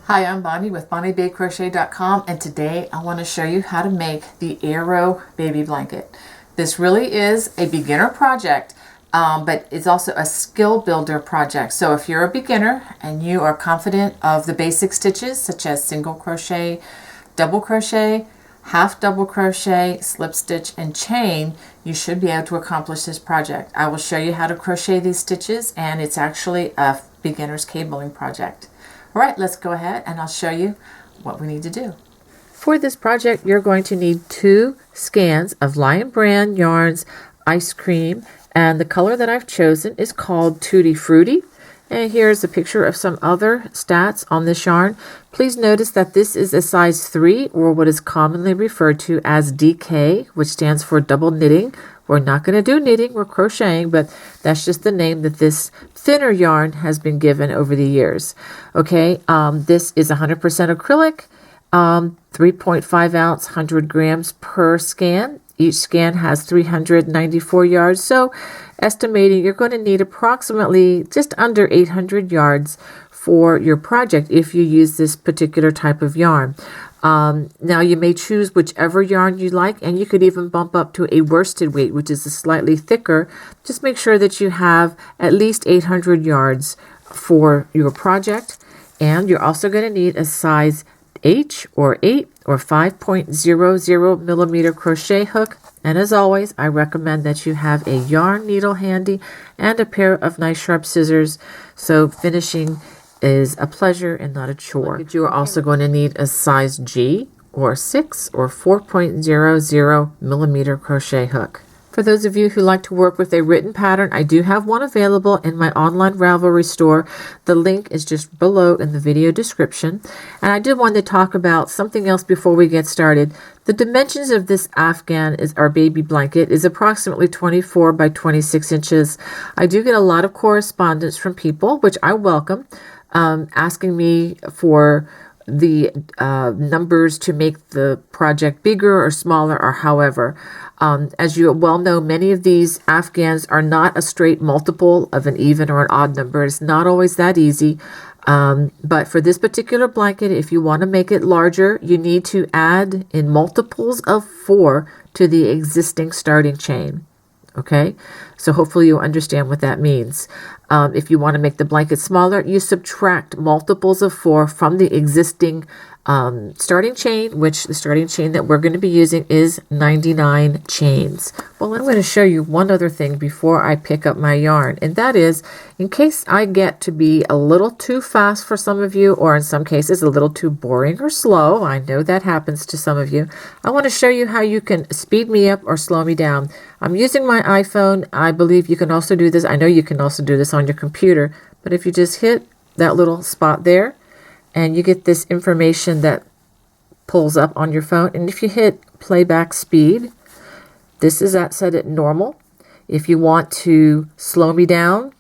Hi, I'm Bonnie with BonnieBayCrochet.com, and today I want to show you how to make the Arrow baby blanket. This really is a beginner project, but it's also a skill builder project. So if you're a beginner and you are confident of the basic stitches such as single crochet, double crochet, half double crochet, slip stitch, and chain, you should be able to accomplish this project. I will show you how to crochet these stitches, and it's actually a beginner's cabling project. All right, let's go ahead and I'll show you what we need to do. For this project, you're going to need 2 scans of Lion Brand Yarns Ice Cream, and the color that I've chosen is called Tutti Frutti. And here's a picture of some other stats on this yarn. Please notice that this is a size 3, or what is commonly referred to as DK, which stands for double knitting. We're not going to do knitting, we're crocheting, but that's just the name that this thinner yarn has been given over the years. Okay, this is 100% acrylic, 3.5 ounce, 100 grams per scan. Each scan has 394 yards, so estimating you're going to need approximately just under 800 yards for your project if you use this particular type of yarn. Now you may choose whichever yarn you like, and you could even bump up to a worsted weight, which is a slightly thicker. Just make sure that you have at least 800 yards for your project. And you're also going to need a size H or 8 or 5.00 millimeter crochet hook. And as always, I recommend that you have a yarn needle handy and a pair of nice sharp scissors, so finishing is a pleasure and not a chore. You are also going to need a size G or 6 or 4.00 millimeter crochet hook. For those of you who like to work with a written pattern, I do have one available in my online Ravelry store. The link is just below in the video description. And I did want to talk about something else before we get started. The dimensions of this Afghan, our baby blanket, is approximately 24 by 26 inches. I do get a lot of correspondence from people, which I welcome, asking me for the numbers to make the project bigger or smaller or however. As you well know, many of these Afghans are not a straight multiple of an even or an odd number. It's not always that easy. But for this particular blanket, if you want to make it larger, you need to add in multiples of 4 to the existing starting chain. Okay, so hopefully you understand what that means. If you want to make the blanket smaller, you subtract multiples of 4 from the existing starting chain, which the starting chain that we're going to be using is 99 chains. Well, I'm going to show you one other thing before I pick up my yarn, and that is, in case I get to be a little too fast for some of you, or in some cases a little too boring or slow, I know that happens to some of you, I want to show you how you can speed me up or slow me down. I'm using my iPhone. I believe you can also do this. I know you can also do this on your computer, but if you just hit that little spot there, and you get this information that pulls up on your phone. And if you hit playback speed, this is set at normal. If you want to slow me down,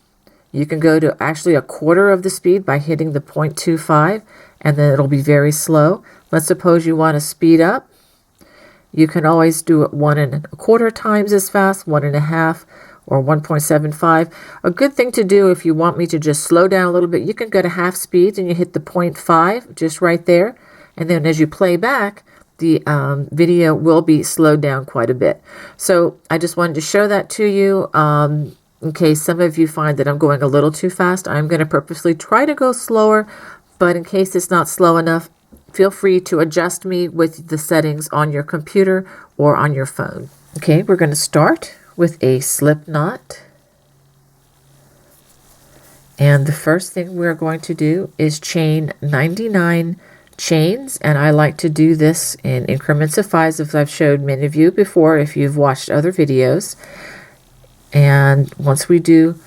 you can go to actually a quarter of the speed by hitting the 0.25, and then it'll be very slow. Let's suppose you want to speed up. You can always do it 1 1/4 times as fast, 1 1/2, or 1.75. A good thing to do if you want me to just slow down a little bit, you can go to half speed and you hit the 0.5 just right there. And then as you play back, the video will be slowed down quite a bit. So I just wanted to show that to you. In case some of you find that I'm going a little too fast, I'm going to purposely try to go slower. But in case it's not slow enough, feel free to adjust me with the settings on your computer or on your phone. Okay, we're going to start with a slip knot, and the first thing we're going to do is chain 99 chains, and I like to do this in increments of 5, as I've showed many of you before if you've watched other videos. And once we do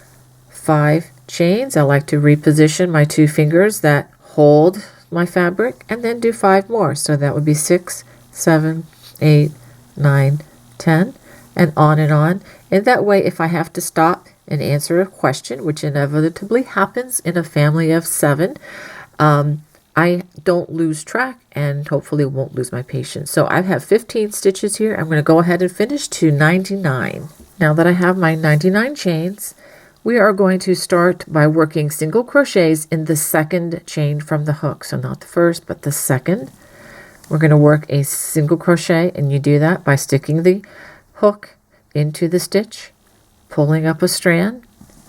5 chains, I like to reposition my 2 fingers that hold my fabric and then do 5 more. So that would be 6, 7, 8, 9, 10. And on. And that way, if I have to stop and answer a question, which inevitably happens in a family of 7, I don't lose track and hopefully won't lose my patience. So I have 15 stitches here. I'm going to go ahead and finish to 99. Now that I have my 99 chains, we are going to start by working single crochets in the second chain from the hook. So not the first, but the second. We're going to work a single crochet, and you do that by sticking the hook into the stitch, pulling up a strand,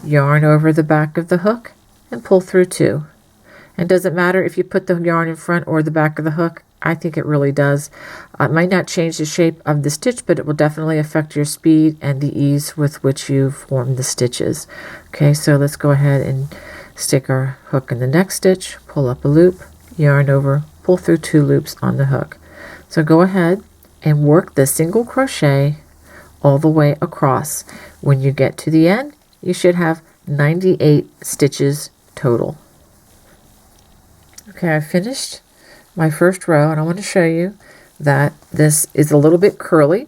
yarn over the back of the hook, and pull through 2. And doesn't matter if you put the yarn in front or the back of the hook. I think it really does. It might not change the shape of the stitch, but it will definitely affect your speed and the ease with which you form the stitches. Okay, so let's go ahead and stick our hook in the next stitch, pull up a loop, yarn over, pull through 2 loops on the hook. So go ahead and work the single crochet all the way across. When you get to the end, you should have 98 stitches total. Okay, I finished my first row, and I want to show you that this is a little bit curly,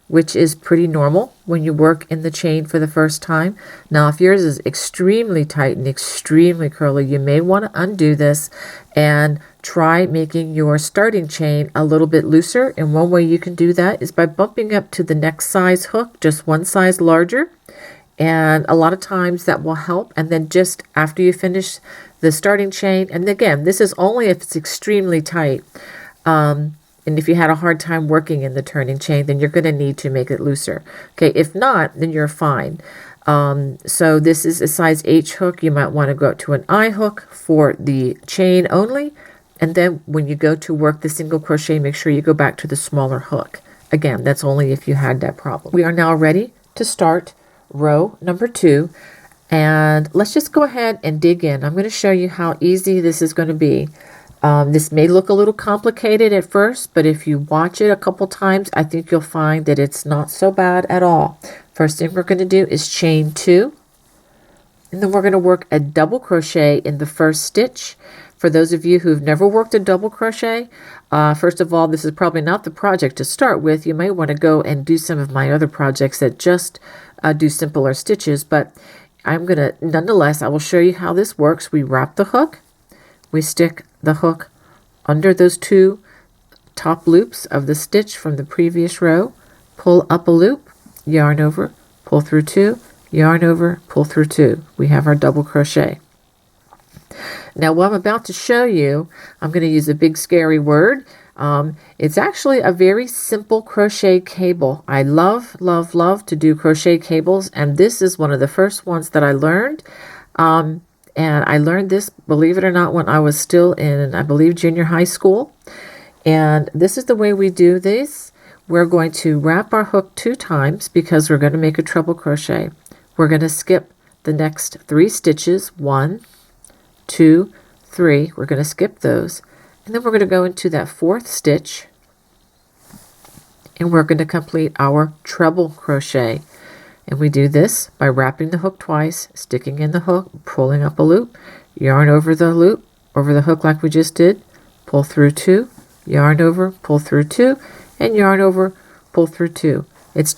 which is pretty normal when you work in the chain for the first time. Now, if yours is extremely tight and extremely curly, you may want to undo this and try making your starting chain a little bit looser. And one way you can do that is by bumping up to the next size hook, just one size larger. And a lot of times that will help. And then just after you finish the starting chain, and again, this is only if it's extremely tight. And if you had a hard time working in the turning chain, then you're going to need to make it looser. Okay, if not, then you're fine. So this is a size H hook. You might want to go up to an I hook for the chain only. And then when you go to work the single crochet, make sure you go back to the smaller hook. Again, that's only if you had that problem. We are now ready to start row number 2, and let's just go ahead and dig in. I'm going to show you how easy this is going to be. This may look a little complicated at first, but if you watch it a couple times, I think you'll find that it's not so bad at all. First thing we're going to do is chain 2, and then we're going to work a double crochet in the first stitch. For those of you who've never worked a double crochet, first of all, this is probably not the project to start with. You may want to go and do some of my other projects that just do simpler stitches, but I'm going to, nonetheless, I will show you how this works. We wrap the hook, we stick the hook under those 2 top loops of the stitch from the previous row, pull up a loop, yarn over, pull through 2, yarn over, pull through 2. We have our double crochet. Now what I'm about to show you, I'm going to use a big scary word. It's actually a very simple crochet cable. I love to do crochet cables, and this is one of the first ones that I learned. And I learned this, believe it or not, when I was still in, I believe, junior high school. And this is the way we do this. We're going to wrap our hook 2 times because we're going to make a treble crochet. We're going to skip the next 3 stitches, 1, 2, 3. We're going to skip those. And then we're going to go into that 4th stitch, and we're going to complete our treble crochet. And we do this by wrapping the hook twice, sticking in the hook, pulling up a loop, yarn over the loop, over the hook like we just did, pull through 2, yarn over, pull through 2, and yarn over, pull through 2. It's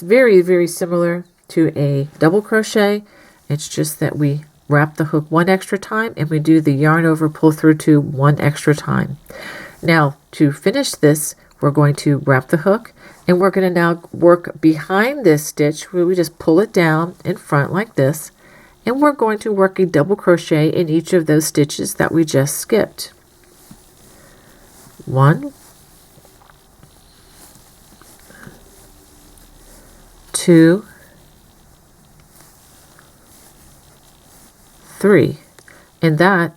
very, very similar to a double crochet. It's just that we wrap the hook 1 extra time, and we do the yarn over, pull through 2 1 extra time. Now, to finish this, we're going to wrap the hook, and we're going to now work behind this stitch where we just pull it down in front like this, and we're going to work a double crochet in each of those stitches that we just skipped. 1, 2, 3, and that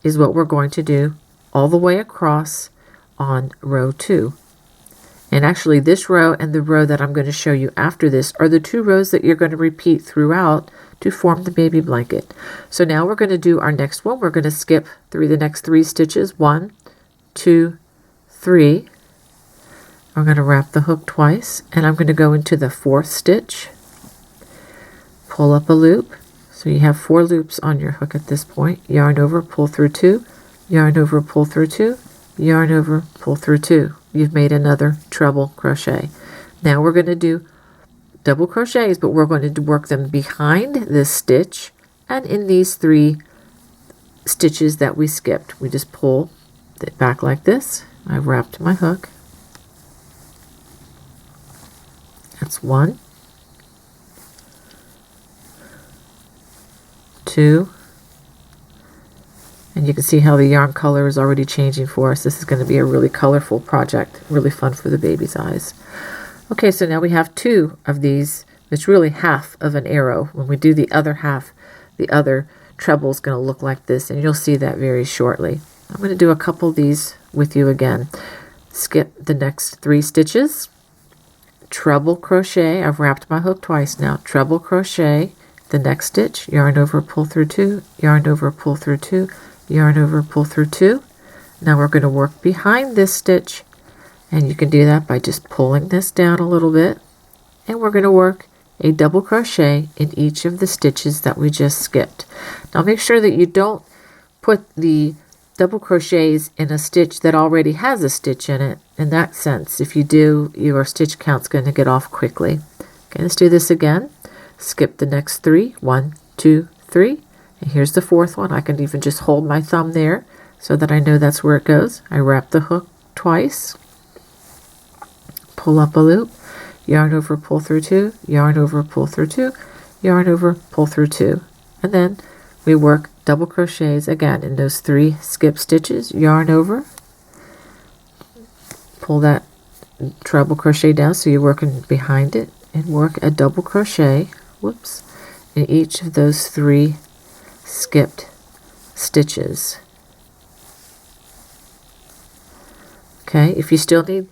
is what we're going to do all the way across on row 2. And actually this row and the row that I'm going to show you after this are the 2 rows that you're going to repeat throughout to form the baby blanket. So now we're going to do our next one. We're going to skip through the next 3 stitches, 1, 2, 3. I'm going to wrap the hook twice, and I'm going to go into the 4th stitch, pull up a loop. So you have 4 loops on your hook at this point. Yarn over, pull through 2, yarn over, pull through 2, yarn over, pull through 2. You've made another treble crochet. Now we're going to do double crochets, but we're going to work them behind this stitch and in these 3 stitches that we skipped. We just pull it back like this. I wrapped my hook. That's 1, 2, and you can see how the yarn color is already changing for us. This is going to be a really colorful project, really fun for the baby's eyes. Okay, so now we have 2 of these. It's really half of an arrow. When we do the other half, the other treble is going to look like this, and you'll see that very shortly. I'm going to do a couple of these with you again. Skip the next 3 stitches, treble crochet. I've wrapped my hook twice now. Treble crochet the next stitch, yarn over, pull through 2, yarn over, pull through 2, yarn over, pull through 2. Now we're going to work behind this stitch, and you can do that by just pulling this down a little bit, and we're going to work a double crochet in each of the stitches that we just skipped. Now make sure that you don't put the double crochets in a stitch that already has a stitch in it. In that sense, if you do, your stitch count's going to get off quickly. Okay, let's do this again. Skip the next 3, 1, 2, 3, and here's the 4th one. I can even just hold my thumb there so that I know that's where it goes. I wrap the hook twice, pull up a loop, yarn over, pull through 2, yarn over, pull through 2, yarn over, pull through 2, and then we work double crochets again in those 3 skip stitches. Yarn over, pull that treble crochet down so you're working behind it, and work a double crochet, whoops, in each of those 3 skipped stitches. Okay, if you still need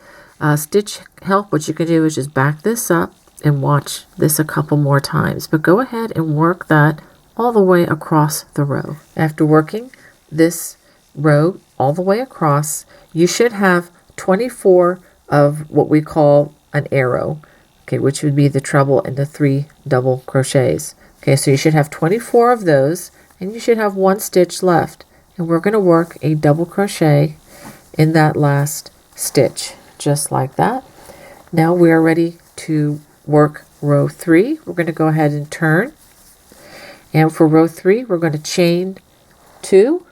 stitch help, what you can do is just back this up and watch this a couple more times, but go ahead and work that all the way across the row. After working this row all the way across, you should have 24 of what we call an arrow, okay, which would be the treble and the 3 double crochets. Okay, so you should have 24 of those, and you should have 1 stitch left, and we're going to work a double crochet in that last stitch, just like that. Now we are ready to work row 3. We're going to go ahead and turn, and for row 3 we're going to chain 2,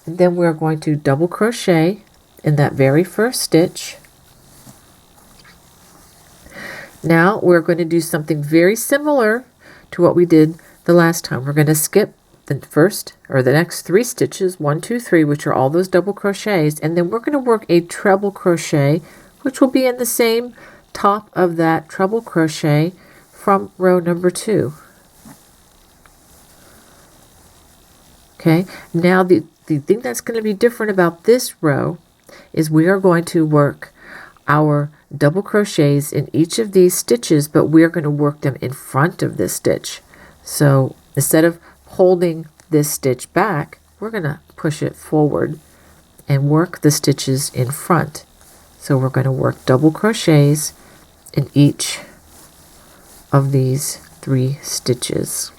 and then we're going to double crochet in that very first stitch. Now we're going to do something very similar to what we did the last time. We're going to skip the first or the next 3 stitches, 1, 2, 3, which are all those double crochets, and then we're going to work a treble crochet, which will be in the same top of that treble crochet from row number 2. Okay, now the thing that's going to be different about this row is we are going to work our double crochets in each of these stitches, but we're going to work them in front of this stitch. So instead of holding this stitch back, we're going to push it forward and work the stitches in front. So we're going to work double crochets in each of these 3 stitches.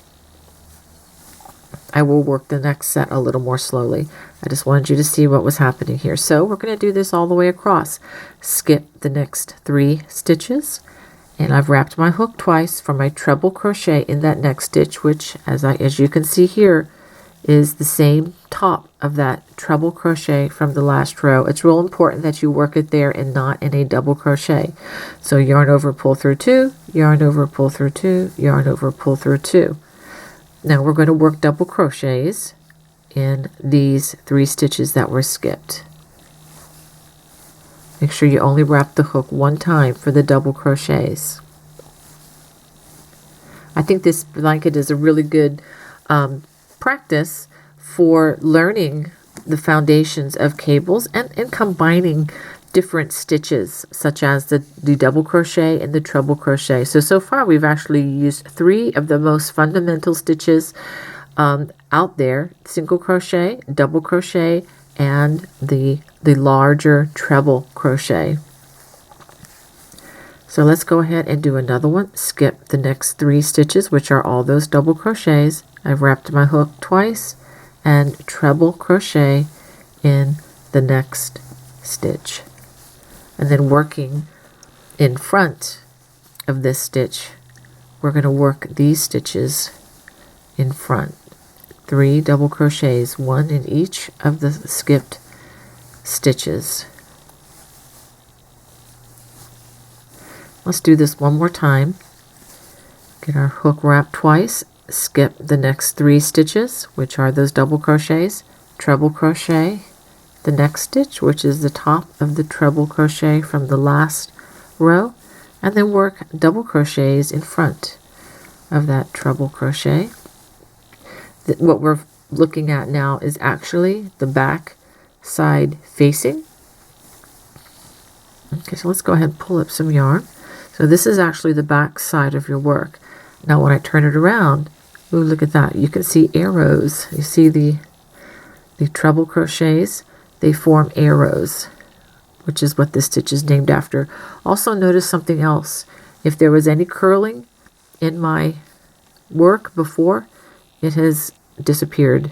I will work the next set a little more slowly. I just wanted you to see what was happening here. So we're going to do this all the way across. Skip the next 3 stitches, and I've wrapped my hook twice for my treble crochet in that next stitch, which as you can see here is the same top of that treble crochet from the last row. It's real important that you work it there and not in a double crochet. So yarn over, pull through 2, yarn over, pull through 2, yarn over, pull through 2. Now we're going to work double crochets in these 3 stitches that were skipped. Make sure you only wrap the hook 1 time for the double crochets. I think this blanket is a really good practice for learning the foundations of cables and combining different stitches, such as the double crochet and the treble crochet. So far we've actually used 3 of the most fundamental stitches out there: single crochet, double crochet, and the larger treble crochet. So let's go ahead and do another one. Skip the next 3 stitches, which are all those double crochets. I've wrapped my hook twice and treble crochet in the next stitch. And then working in front of this stitch, we're going to work these stitches in front. 3 double crochets, 1 in each of the skipped stitches. Let's do this one more time. Get our hook wrapped twice, skip the next 3 stitches, which are those double crochets, treble crochet the next stitch, which is the top of the treble crochet from the last row, and then work double crochets in front of that treble crochet. What we're looking at now is actually the back side facing. Okay, so let's go ahead and pull up some yarn. So this is actually the back side of your work. Now when I turn it around, ooh, look at that. You can see arrows. You see the treble crochets, they form arrows, which is what this stitch is named after. Also notice something else. If there was any curling in my work before, it has disappeared.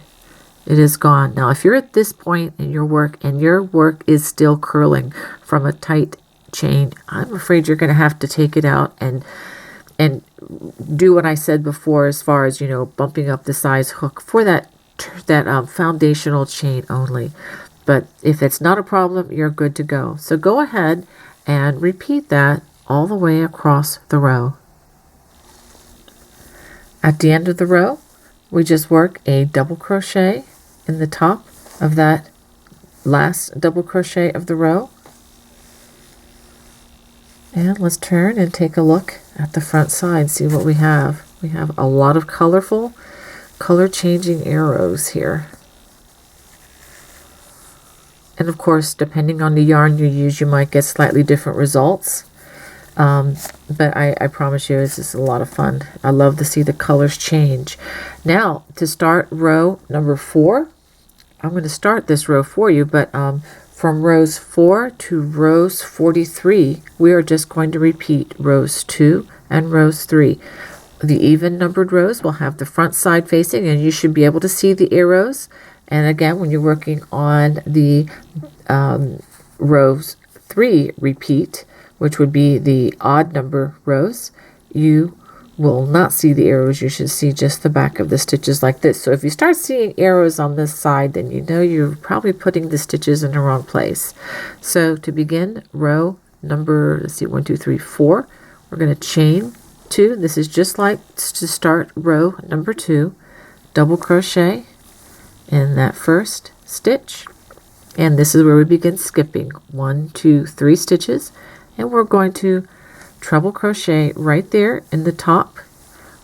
It is gone. Now if you're at this point in your work and your work is still curling from a tight chain, I'm afraid you're going to have to take it out and do what I said before as far as, you know, bumping up the size hook for that foundational chain only. But if it's not a problem, you're good to go. So go ahead and repeat that all the way across the row. At the end of the row, we just work a double crochet in the top of that last double crochet of the row. And let's turn and take a look at the front side, see what we have. We have a lot of colorful, color-changing arrows here. And of course, depending on the yarn you use, you might get slightly different results. But I promise you, this is a lot of fun. I love to see the colors change. Now, to start row number 4, I'm going to start this row for you, but from rows 4 to rows 43, we are just going to repeat rows 2 and rows 3. The even numbered rows will have the front side facing, and you should be able to see the arrows. And again, when you're working on the rows 3 repeat, which would be the odd number rows, you will not see the arrows. You should see just the back of the stitches like this. So if you start seeing arrows on this side, then you know you're probably putting the stitches in the wrong place. So to begin row number, let's see, 1, 2, 3, 4, we're going to chain 2. This is just like to start row number 2, double crochet in that first stitch, and this is where we begin skipping 1, 2, 3 stitches, and we're going to treble crochet right there in the top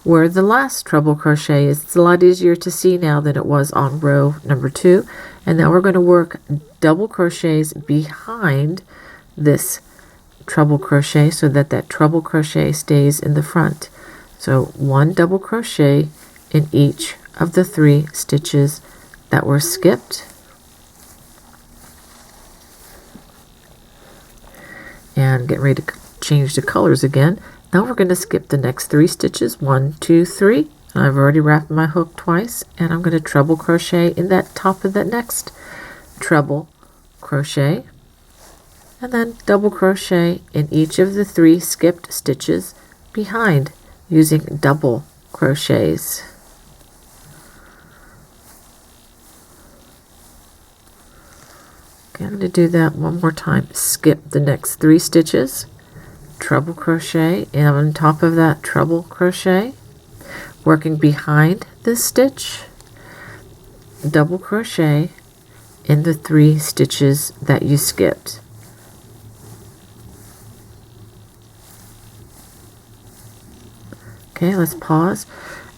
where the last treble crochet is. It's a lot easier to see now than it was on row number 2. And now we're going to work double crochets behind this treble crochet so that that treble crochet stays in the front. So 1 double crochet in each of the 3 stitches that were skipped. And get ready to change the colors again. Now we're going to skip the next 3 stitches, 1, 2, 3. And I've already wrapped my hook twice, and I'm going to treble crochet in that top of that next treble crochet, and then double crochet in each of the 3 skipped stitches behind using double crochets. Okay, I'm going to do that one more time. Skip the next 3 stitches, treble crochet, and on top of that treble crochet, working behind this stitch, double crochet in the 3 stitches that you skipped. Okay, let's pause.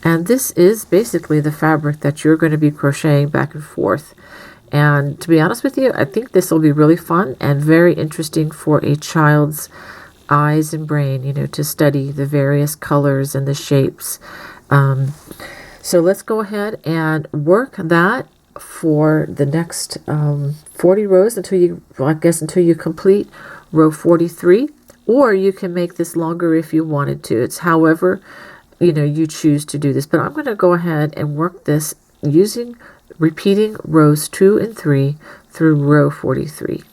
And this is basically the fabric that you're going to be crocheting back and forth. And to be honest with you, I think this will be really fun and very interesting for a child's eyes and brain, you know, to study the various colors and the shapes. So let's go ahead and work that for the next 40 rows until you, well, I guess until you complete row 43, or you can make this longer if you wanted to. It's however, you know, you choose to do this, but I'm going to go ahead and work this using repeating rows 2 and 3 through row 43.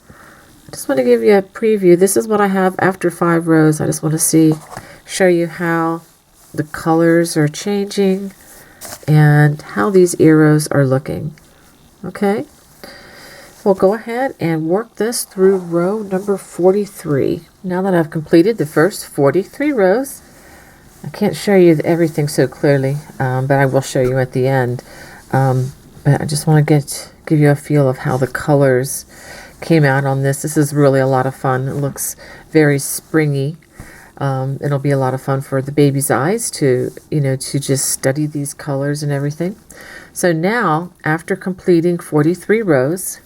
I just want to give you a preview. This is what I have after 5 rows. I just want to show you how the colors are changing and how these arrows are looking. Okay, we'll go ahead and work this through row number 43. Now that I've completed the first 43 rows, I can't show you everything so clearly, but I will show you at the end. But I just want to give you a feel of how the colors came out on this. This is really a lot of fun. It looks very springy. It'll be a lot of fun for the baby's eyes to, to just study these colors and everything. So now, after completing 43 rows,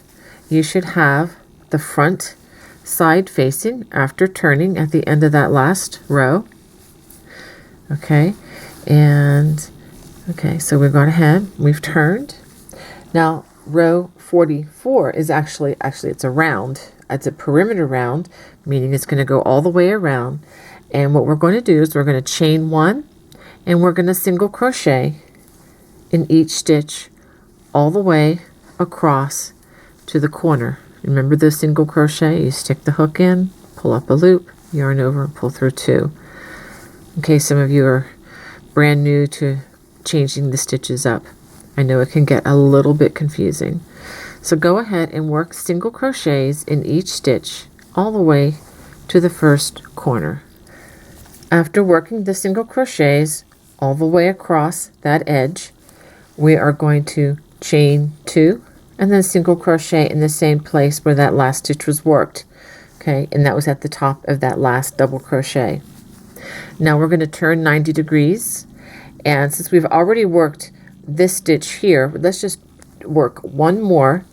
you should have the front side facing after turning at the end of that last row. Okay, so we've gone ahead, we've turned. Now, row 44 is actually it's a round. It's a perimeter round, meaning it's going to go all the way around. And what we're going to do is we're going to chain one, and we're going to single crochet in each stitch all the way across to the corner. Remember the single crochet? You stick the hook in, pull up a loop, yarn over, and pull through two. In case some of you are brand new to changing the stitches up, I know it can get a little bit confusing. So go ahead and work single crochets in each stitch all the way to the first corner. After working the single crochets all the way across that edge, we are going to chain two and then single crochet in the same place where that last stitch was worked. Okay, and that was at the top of that last double crochet. Now we're going to turn 90 degrees, and since we've already worked this stitch here, let's just work one more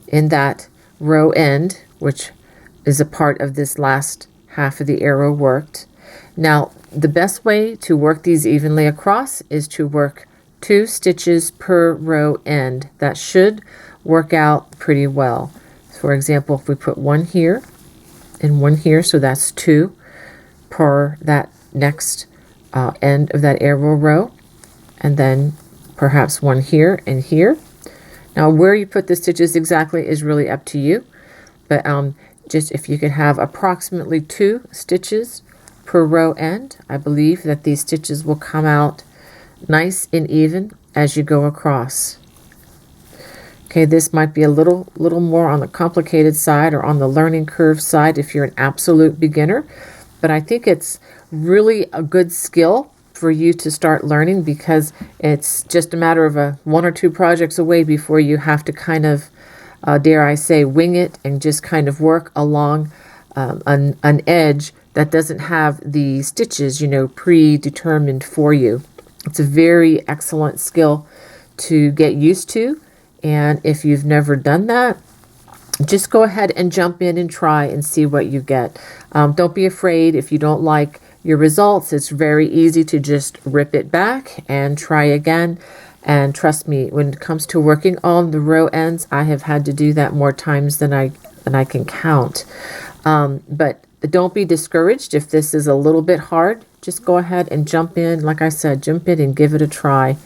in that row end, which is a part of this last half of the arrow worked. Now, the best way to work these evenly across is to work 2 stitches per row end. That should work out pretty well. For example, if we put one here and one here, so that's 2 per that next end of that arrow row, and then perhaps one here and here. Now, where you put the stitches exactly is really up to you, but just if you could have approximately 2 stitches per row end, I believe that these stitches will come out nice and even as you go across. Okay, this might be a little more on the complicated side or on the learning curve side if you're an absolute beginner, but I think it's really a good skill for you to start learning, because it's just a matter of 1 or 2 projects away before you have to kind of, dare I say, wing it and just kind of work along an edge that doesn't have the stitches, predetermined for you. It's a very excellent skill to get used to, and if you've never done that, just go ahead and jump in and try and see what you get. Don't be afraid if you don't like your results. It's very easy to just rip it back and try again. And trust me, when it comes to working on the row ends, I have had to do that more times than I can count. But don't be discouraged if this is a little bit hard. Just go ahead and jump in. Like I said, jump in and give it a try.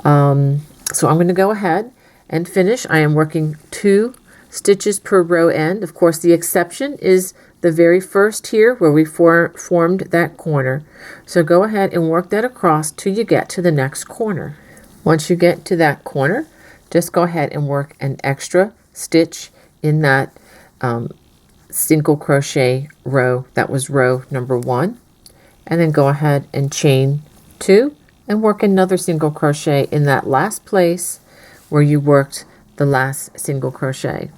So I'm going to go ahead and finish. I am working 2 stitches per row end. Of course, the exception is the very first here where we formed that corner. So go ahead and work that across till you get to the next corner. Once you get to that corner, just go ahead and work an extra stitch in that single crochet row. That was row number 1. And then go ahead and chain 2 and work another single crochet in that last place where you worked the last single crochet.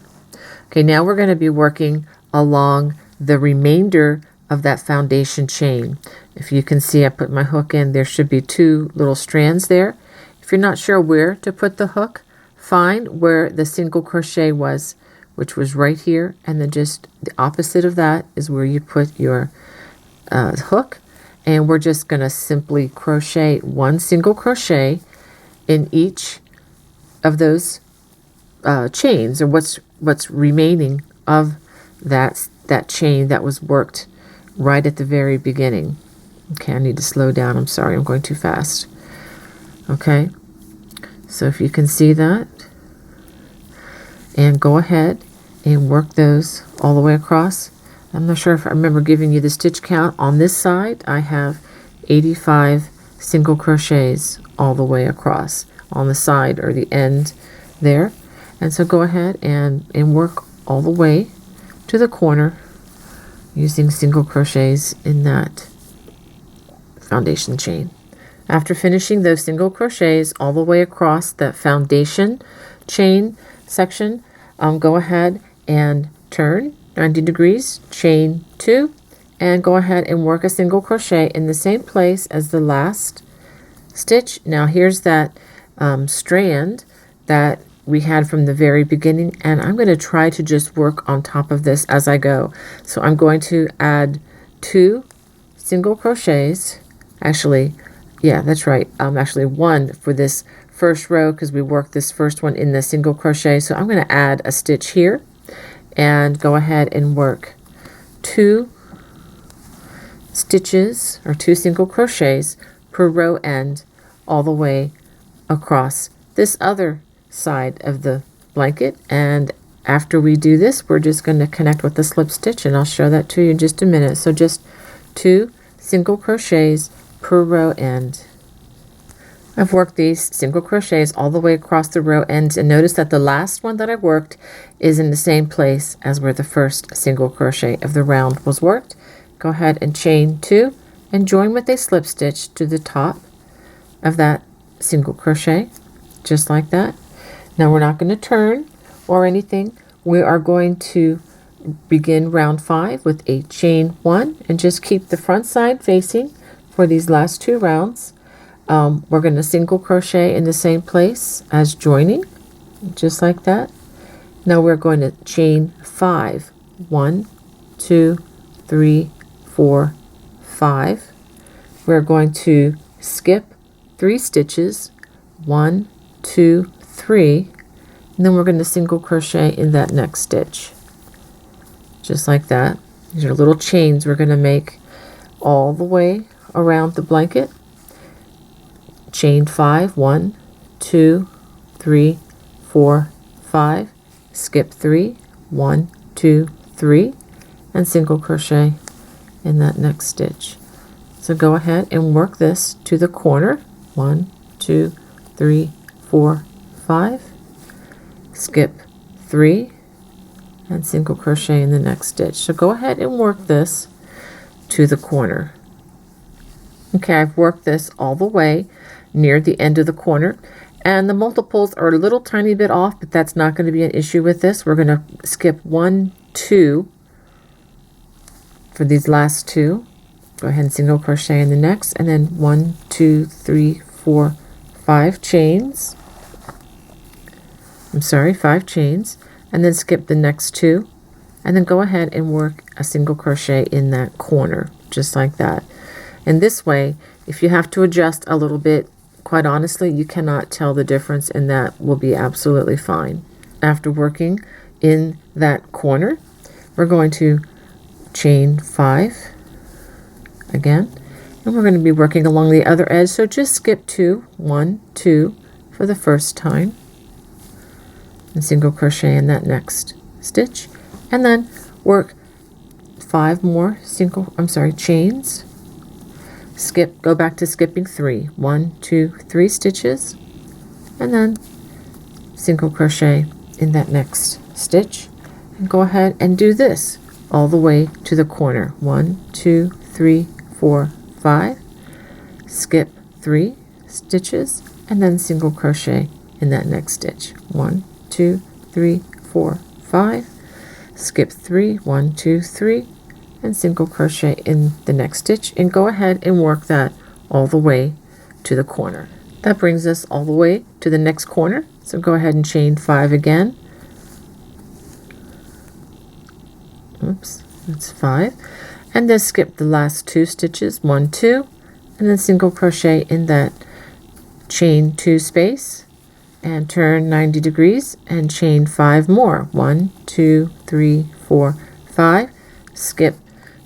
Okay, now we're going to be working along the remainder of that foundation chain. If you can see, I put my hook in. There should be 2 little strands there. If you're not sure where to put the hook, find where the single crochet was, which was right here, and then just the opposite of that is where you put your hook. And we're just going to simply crochet 1 single crochet in each of those chains, or what's remaining of that chain that was worked right at the very beginning. Okay, I need to slow down. I'm sorry, I'm going too fast. Okay, so if you can see that, and go ahead and work those all the way across. I'm not sure if I remember giving you the stitch count. On this side, I have 85 single crochets all the way across on the side or the end there. And so go ahead and work all the way to the corner using single crochets in that foundation chain. After finishing those single crochets all the way across the foundation chain section, go ahead and turn 90 degrees, chain 2, and go ahead and work a single crochet in the same place as the last stitch. Now here's that strand that we had from the very beginning, and I'm going to try to just work on top of this as I go. So I'm going to add 2 single crochets. Actually, yeah, that's right. Actually 1 for this first row because we worked this first one in the single crochet. So I'm going to add a stitch here and go ahead and work 2 stitches or 2 single crochets per row end all the way across this other side of the blanket. And after we do this, we're just going to connect with the slip stitch, and I'll show that to you in just a minute. So just 2 single crochets per row end. I've worked these single crochets all the way across the row ends, and notice that the last one that I worked is in the same place as where the first single crochet of the round was worked. Go ahead and chain 2 and join with a slip stitch to the top of that single crochet, just like that. Now we're not going to turn or anything. We are going to begin round 5 with a chain 1 and just keep the front side facing for these last 2 rounds. We're going to single crochet in the same place as joining, just like that. Now we're going to chain 5. 1, 2, 3, 4, 5. We're going to skip 3 stitches, 1, 2, 3, and then we're going to single crochet in that next stitch, just like that. These are little chains we're going to make all the way around the blanket. Chain 5, 1, 2, 3, 4, 5, skip 3, 1, 2, 3, and single crochet in that next stitch. So go ahead and work this to the corner. 1, 2, 3, 4, 5, skip 3, and single crochet in the next stitch. So go ahead and work this to the corner. Okay, I've worked this all the way near the end of the corner, and the multiples are a little tiny bit off, but that's not going to be an issue with this. We're going to skip 1, 2 for these last 2. Go ahead and single crochet in the next, and then 1, 2, 3, 4, 5 chains. 5 chains, and then skip the next 2, and then go ahead and work a single crochet in that corner, just like that. And this way, if you have to adjust a little bit, quite honestly, you cannot tell the difference, and that will be absolutely fine. After working in that corner, we're going to chain 5 again, and we're going to be working along the other edge. So just skip 2, 1, 2 for the first time, and single crochet in that next stitch, and then work 5 more chains. Skip, go back to skipping 3, 1, 2, 3 stitches, and then single crochet in that next stitch, and go ahead and do this all the way to the corner. 1, 2, 3, 4, 5, skip 3 stitches, and then single crochet in that next stitch. 1, 2, 3, 4, 5, skip 3, 1, 2, 3, and single crochet in the next stitch, and go ahead and work that all the way to the corner. That brings us all the way to the next corner. So go ahead and chain 5 again. Oops, that's 5. And then skip the last 2 stitches, 1, 2, and then single crochet in that chain 2 space, and turn 90 degrees and chain 5 more. 1, 2, 3, 4, 5. Skip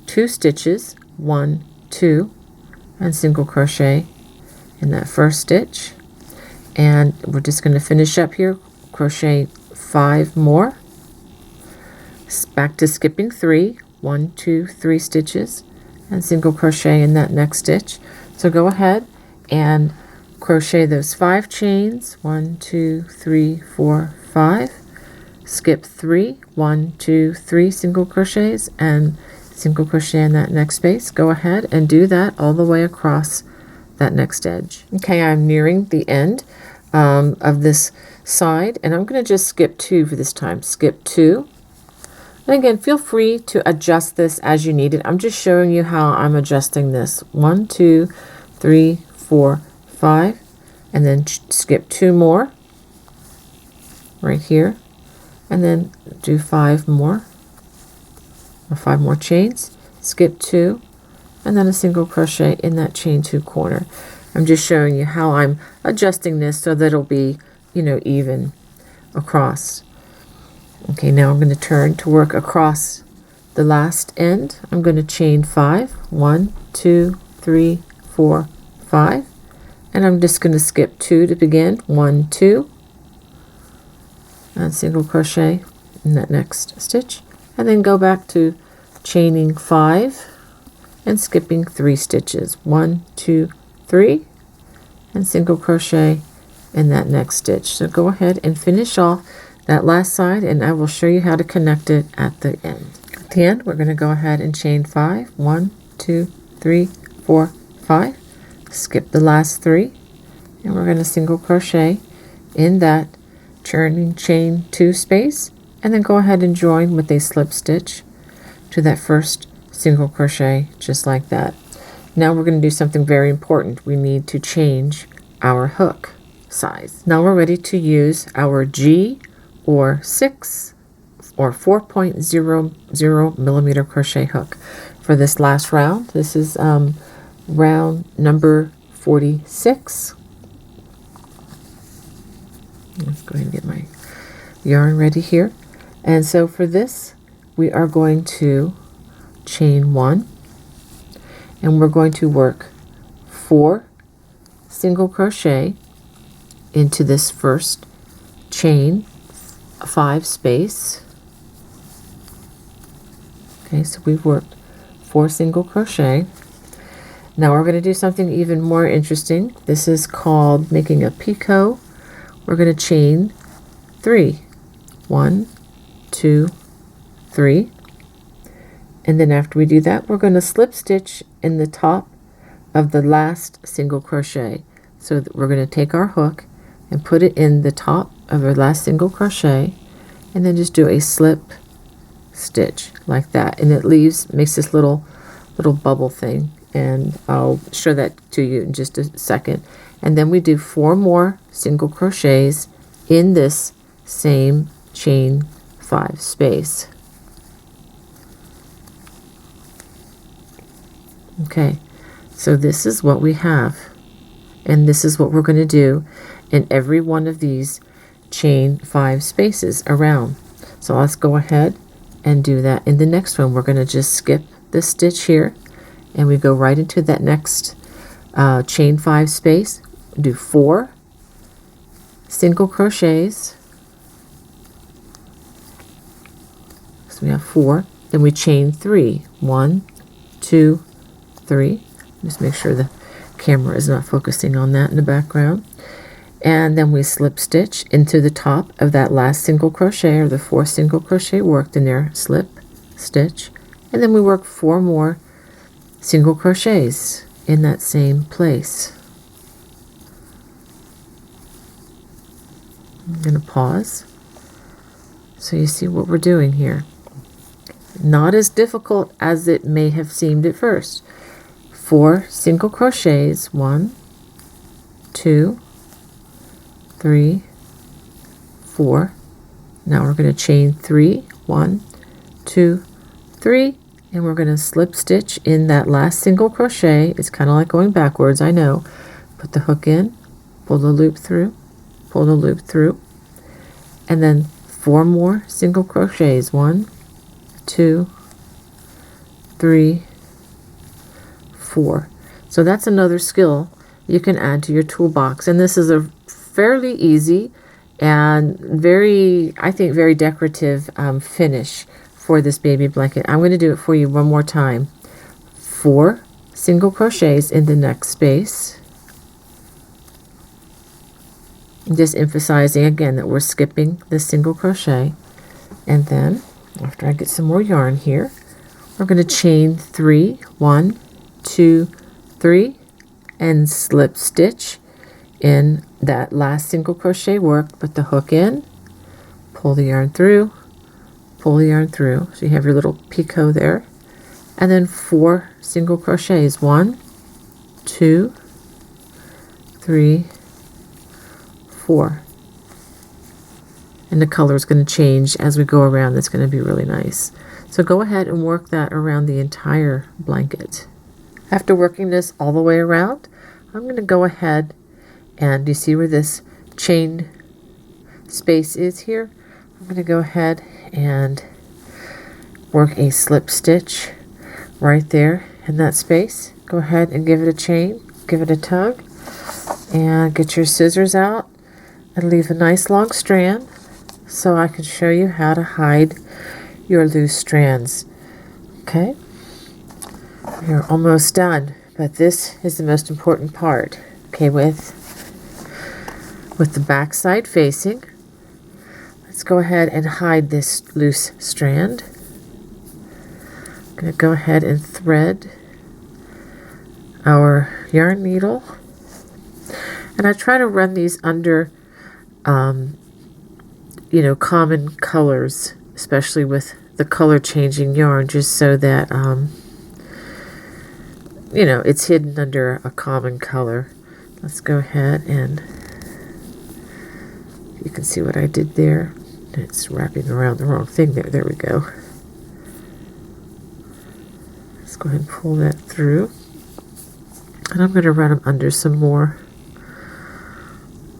2 stitches, 1, 2, and single crochet in that first stitch, and we're just going to finish up here. Crochet 5 more, back to skipping 3, 1, 2, 3 stitches, and single crochet in that next stitch. So go ahead and crochet those 5 chains, 1, 2, 3, 4, 5, skip 3, 1, 2, 3 single crochets, and single crochet in that next space. Go ahead and do that all the way across that next edge. Okay, I'm nearing the end of this side, and I'm going to just skip 2 for this time. Skip 2. And again, feel free to adjust this as you need it. I'm just showing you how I'm adjusting this. 1, 2, 3, 4, 5, and then skip 2 more right here, and then do 5 more, or 5 more chains, skip 2, and then a single crochet in that chain 2 corner. I'm just showing you how I'm adjusting this so that it'll be, you know, even across. Okay, now I'm going to turn to work across the last end. I'm going to chain 5. 1, 2, 3, 4, 5. And I'm just going to skip 2 to begin. 1, 2. And single crochet in that next stitch. And then go back to chaining 5 and skipping 3 stitches. 1, 2, 3. And single crochet in that next stitch. So go ahead and finish off that last side, and I will show you how to connect it at the end. At the end, we're going to go ahead and chain 5. 1, 2, 3, 4, 5. Skip the last 3, and we're going to single crochet in that turning chain 2 space, and then go ahead and join with a slip stitch to that first single crochet, just like that. Now we're going to do something very important. We need to change our hook size. Now we're ready to use our G or 6 or 4.00 millimeter crochet hook for this last round. This is round number 46. Let's go ahead and get my yarn ready here. And so for this, we are going to chain 1, and we're going to work 4 single crochet into this first chain 5 space. Okay, so we've worked 4 single crochet. Now we're going to do something even more interesting. This is called making a picot. We're going to chain 3. 1, 2, 3. And then after we do that, we're going to slip stitch in the top of the last single crochet. So that we're going to take our hook and put it in the top of our last single crochet, and then just do a slip stitch like that, and it makes this little bubble thing, and I'll show that to you in just a second. And then we do 4 more single crochets in this same chain 5 space. Okay, so this is what we have, and this is what we're going to do in every one of these chain 5 spaces around. So let's go ahead and do that. In the next one, we're going to just skip this stitch here, and we go right into that next chain 5 space. Do 4 single crochets. So we have 4. Then we chain 3. 1, 2, 3. Just make sure the camera is not focusing on that in the background. And then we slip stitch into the top of that last single crochet, or the 4 single crochet worked in there, slip stitch, and then we work 4 more single crochets in that same place. I'm going to pause so you see what we're doing here. Not as difficult as it may have seemed at first. 4 single crochets, 1, 2, 3, 4. Now we're going to chain 3, 1, 2, 3, and we're going to slip stitch in that last single crochet. It's kind of like going backwards, I know. Put the hook in, pull the loop through, pull the loop through, and then 4 more single crochets. 1, 2, 3, 4. So that's another skill you can add to your toolbox, and this is a fairly easy and I think very decorative finish for this baby blanket. I'm going to do it for you one more time. 4 single crochets in the next space. Just emphasizing again that we're skipping the single crochet. And then after I get some more yarn here, We're going to chain 3, 1, 2, 3, and slip stitch in that last single crochet work. Put the hook in, pull the yarn through, pull the yarn through. So you have your little picot there. And then 4 single crochets. 1, 2, 3, 4. And the color is going to change as we go around. That's going to be really nice. So go ahead and work that around the entire blanket. After working this all the way around, I'm going to go ahead and you see where this chain space is here? I'm going to go ahead and work a slip stitch right there in that space. Go ahead and give it a chain, give it a tug, and get your scissors out and leave a nice long strand so I can show you how to hide your loose strands. Okay, you're almost done, but this is the most important part. Okay, with the back side facing, let's go ahead and hide this loose strand. I'm going to go ahead and thread our yarn needle, and I try to run these under common colors, especially with the color changing yarn, just so that it's hidden under a common color. Let's go ahead and you can see what I did there. It's wrapping around the wrong thing there. There we go. Let's go ahead and pull that through. And I'm going to run them under some more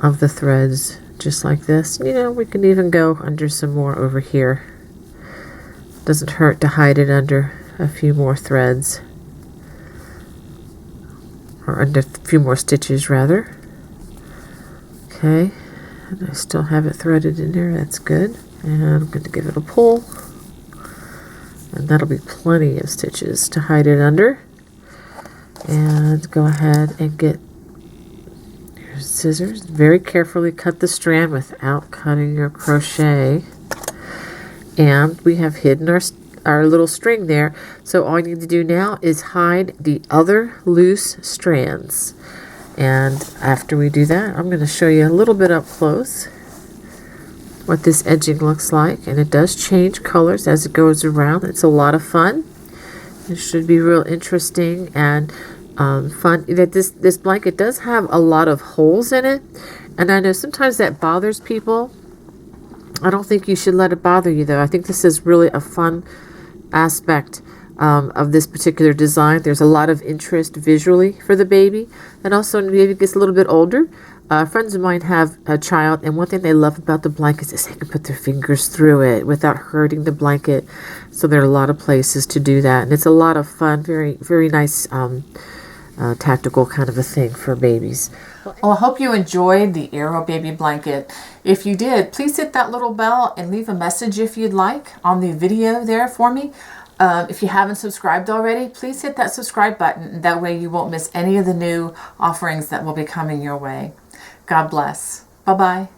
of the threads, just like this. We can even go under some more over here. Doesn't hurt to hide it under a few more threads, or under a few more stitches rather. Okay, and I still have it threaded in there. That's good. And I'm going to give it a pull, and that'll be plenty of stitches to hide it under. And go ahead and get your scissors. Very carefully cut the strand without cutting your crochet. And we have hidden our little string there. So all I need to do now is hide the other loose strands. And after we do that, I'm going to show you a little bit up close what this edging looks like. And it does change colors as it goes around. It's a lot of fun. It should be real interesting and fun. That this blanket does have a lot of holes in it. And I know sometimes that bothers people. I don't think you should let it bother you, though. I think this is really a fun aspect of this particular design. There's a lot of interest visually for the baby, and also when the baby gets a little bit older. Friends of mine have a child, and one thing they love about the blankets is they can put their fingers through it without hurting the blanket. So there are a lot of places to do that, and it's a lot of fun. Very, very nice tactical kind of a thing for babies. Well, I hope you enjoyed the Arrow Baby Blanket. If you did, please hit that little bell and leave a message if you'd like on the video there for me. If you haven't subscribed already, please hit that subscribe button. That way you won't miss any of the new offerings that will be coming your way. God bless. Bye-bye.